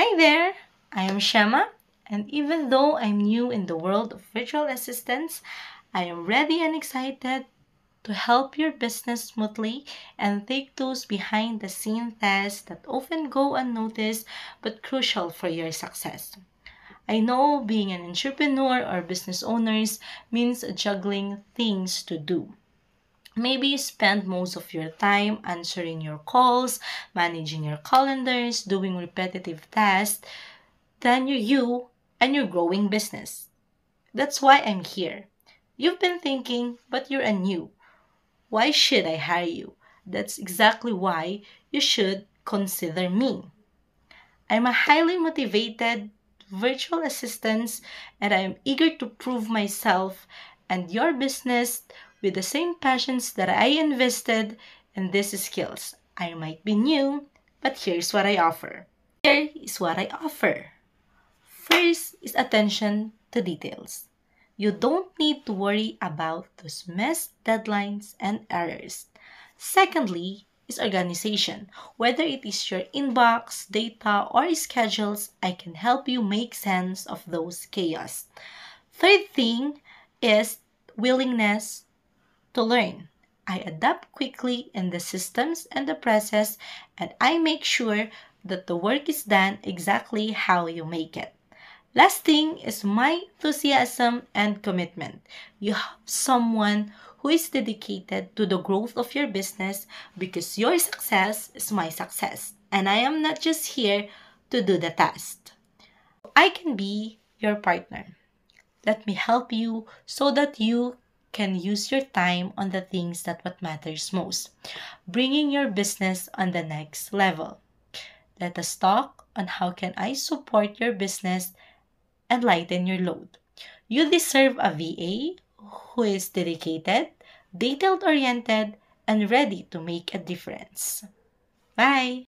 Hi there, I am Shema, and even though I'm new in the world of virtual assistants, I am ready and excited to help your business smoothly and take those behind the scene tasks that often go unnoticed but crucial for your success. I know being an entrepreneur or business owners means juggling things to do. Maybe you spend most of your time answering your calls, managing your calendars, doing repetitive tasks than you and your growing business. That's why I'm here. You've been thinking, but you're a new. Why should I hire you? That's exactly why you should consider me. I'm a highly motivated virtual assistant and I am eager to prove myself and your business with the same passions that I invested in these skills. I might be new, but here's what I offer. Here is what I offer. First is attention to details. You don't need to worry about those missed deadlines and errors. Secondly, is organization. Whether it is your inbox, data, or schedules, I can help you make sense of those chaos. Third thing is willingness to learn. I adapt quickly in the systems and the process, and I make sure that the work is done exactly how you make it. Last thing is my enthusiasm and commitment. You have someone who is dedicated to the growth of your business because your success is my success. And I am not just here to do the task. I can be your partner. Let me help you so that you can use your time on the things that what matters most, bringing your business on the next level. Let us talk on how can I support your business and lighten your load. You deserve a VA who is dedicated, detailed oriented, and ready to make a difference. Bye!